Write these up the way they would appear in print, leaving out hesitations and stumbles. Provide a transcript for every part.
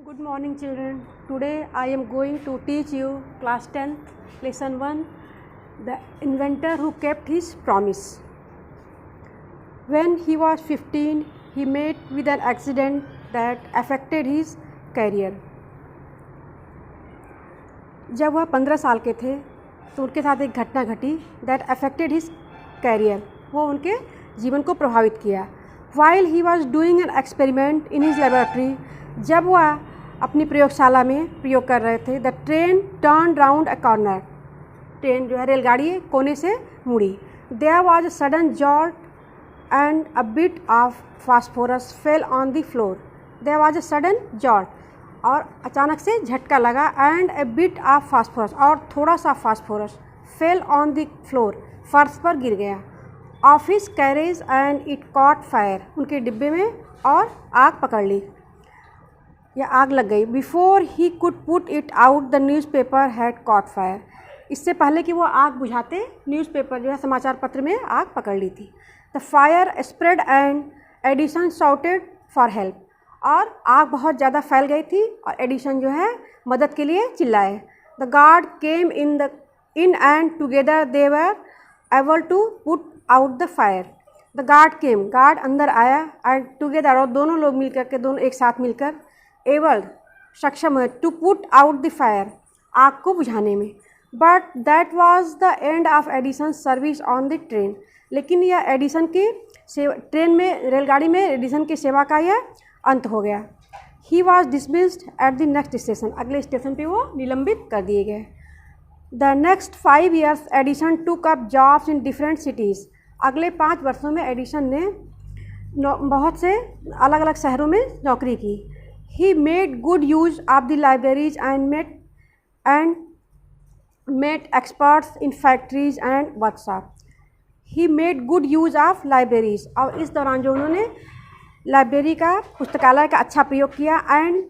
Good morning children. Today I am going to teach you class 10th lesson 1, the inventor who kept his promise. When he was 15 he met with an accident that affected his career. जब वह 15 साल के थे तो उनके साथ एक घटना घटी that affected his career. वो उनके जीवन को प्रभावित किया. While he was doing an experiment in his laboratory, जब वह अपनी प्रयोगशाला में प्रयोग कर रहे थे, the train turn round a corner, train जो है रेलगाड़ी कोने से मुड़ी. There was a sudden jolt and a bit of phosphorus fell on the floor. There was a sudden jolt, और अचानक से झटका लगा, and a bit of phosphorus, और थोड़ा सा phosphorus, fell on the floor, फर्श पर गिर गया. Off his carriage and it caught fire, उनके डिब्बे में और आग पकड़ ली या आग लग गई. Before he could put it out the newspaper had cot fire, इससे पहले कि वो आग बुझाते न्यूज़पेपर जो है समाचार पत्र में आग पकड़ ली थी. The fire spread and Edison shouted for help, और आग बहुत ज़्यादा फैल गई थी और एडिसन जो है मदद के लिए चिल्लाए. The guard came in and together they were able to put out the fire. The guard came, guard अंदर आया, एंड टुगेदर, और दोनों लोग मिलकर के, दोनों एक साथ मिलकर, एबल सक्षम है, to put out the fire, आग को बुझाने में. But that was the end of Edison service on the train, लेकिन यह एडिसन की ट्रेन में, रेलगाड़ी में एडिसन की सेवा का यह अंत हो गया. He was dismissed at the next station, अगले स्टेशन पे वो निलंबित कर दिए गए. द नेक्स्ट 5 years एडिसन टूक up jobs in different cities, अगले 5 वर्षों में एडिसन ने बहुत से अलग अलग शहरों में नौकरी की. He made good use of the libraries and met experts in factories and workshops. He made good use of libraries, और इस दौरान जो उन्होंने लाइब्रेरी का, पुस्तकालय का अच्छा प्रयोग किया. And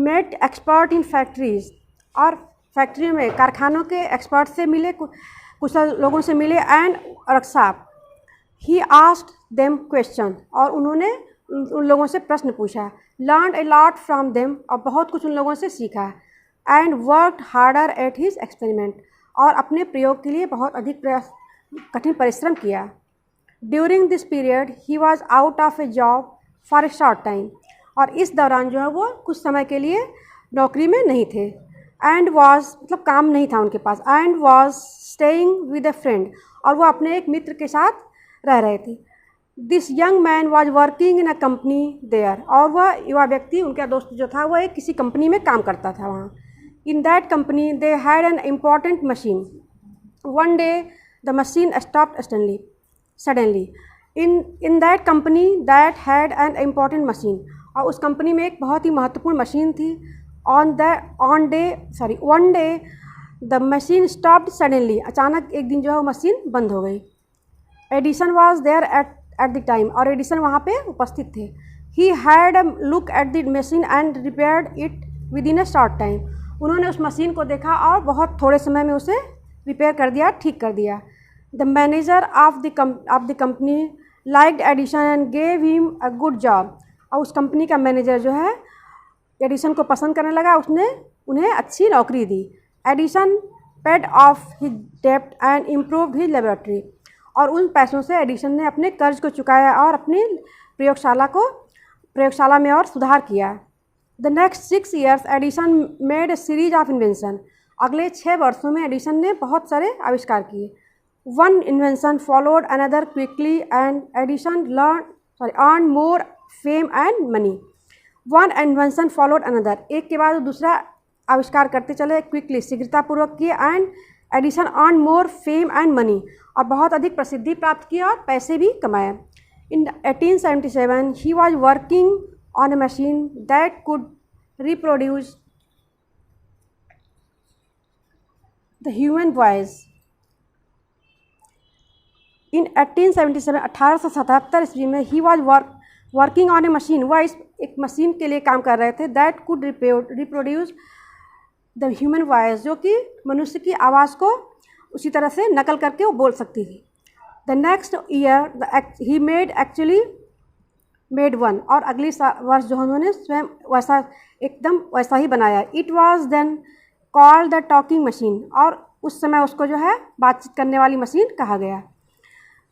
met expert in factories, और फैक्ट्रियों में, कारखानों के एक्सपर्ट से मिले, कुशल लोगों से मिले. And workshop, he asked them question, और उन्होंने उन लोगों से प्रश्न पूछा. Learn a lot from them, और बहुत कुछ उन लोगों से सीखा. And worked harder at his experiment, और अपने प्रयोग के लिए बहुत अधिक कठिन परिश्रम किया. During this period he was out of A job for a short time, और इस दौरान जो है वो कुछ समय के लिए नौकरी में नहीं थे. एंड वॉज, मतलब काम नहीं था उनके पास. And was staying with a friend, और वो अपने एक मित्र के साथ रह रहे थे. This young man was working in a company there, और वह युवा व्यक्ति, उनका दोस्त जो था, वह एक किसी कंपनी में काम करता था वहाँ. In that company they had an important machine. One day the machine stopped suddenly. In that company that had an important machine, और उस कंपनी में एक बहुत ही महत्वपूर्ण मशीन थी. One day the machine stopped suddenly, अचानक एक दिन जो है वो मशीन बंद हो गई. Edison was there at the time, और एडिसन वहाँ पे उपस्थित थे. He had a look at the machine and repaired it within a short time, उन्होंने उस मशीन को देखा और बहुत थोड़े समय में उसे रिपेयर कर दिया, ठीक कर दिया. The manager of the company liked Edison and gave him a good job, और उस कंपनी का मैनेजर जो है एडिसन को पसंद करने लगा, उसने उन्हें अच्छी नौकरी दी. एडिसन पेड ऑफ हिज डेब्ट एंड इम्प्रूव्ड हिज लेबोरेटरी, और उन पैसों से एडिसन ने अपने कर्ज को चुकाया और अपनी प्रयोगशाला में और सुधार किया. The next 6 years Edison made a series of invention, अगले 6 वर्षों में एडिसन ने बहुत सारे आविष्कार किए. One invention followed another quickly, and Edison earn more fame and money. One invention followed another, एक के बाद दूसरा आविष्कार करते चले क्विकली, शीघ्रतापूर्वक किए. And Edison earn more fame and money, और बहुत अधिक प्रसिद्धि प्राप्त किया और पैसे भी कमाए. In 1877 he was working on a machine that could reproduce the human voice. In 1877, 1877 ईस्वी में, he was working on a machine, वह इस एक मशीन के लिए काम कर रहे थे, that could reproduce the human voice, जो कि मनुष्य की आवाज़ को उसी तरह से नकल करके वो बोल सकती थी. The next year he made actually made one, और अगली वर्ष जो उन्होंने स्वयं वैसा एकदम वैसा ही बनाया। It was then called the talking machine, और उस समय उसको जो है बातचीत करने वाली मशीन कहा गया।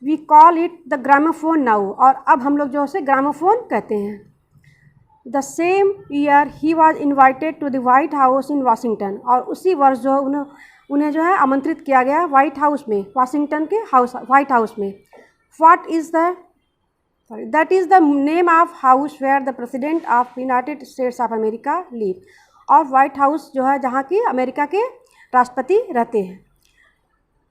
We call it the gramophone now, और अब हम लोग जो उसे ग्रामोफोन कहते हैं। The same year he was invited to the White House in Washington, और उसी वर्ष जो उन्हें जो है आमंत्रित किया गया वाइट हाउस में, वाशिंगटन के वाइट हाउस में। That is the name of house where the president of United States of America live, और वाइट हाउस जो है जहाँ की अमेरिका के राष्ट्रपति रहते हैं।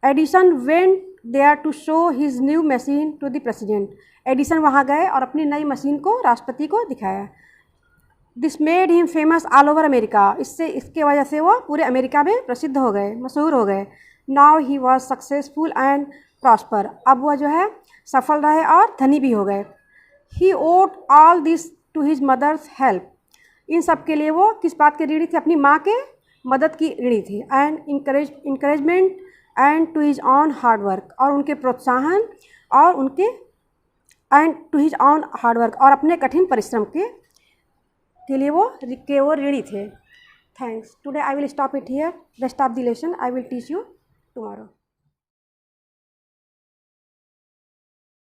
Edison went there to show his new machine to the president, Edison वहाँ गए और अपनी नई मशीन को राष्ट्रपति को दिखाया। This made him famous all over America, इसके वजह से वो पूरे अमेरिका में प्रसिद्ध हो गए, मशहूर हो गए। Now he was successful and prosper, अब वह जो है सफल रहे और धनी भी हो गए। He owed all this to his mother's help, इन सब के लिए वो किस बात के ऋणी थे? अपनी माँ के मदद की ऋणी थे। And encouragement and to his own hard work, और उनके प्रोत्साहन और उनके and to his own hard work, और अपने कठिन परिश्रम के लिए वो ऋणी थे। Thanks. Today I will stop it here. Rest of the lesson I will teach you tomorrow.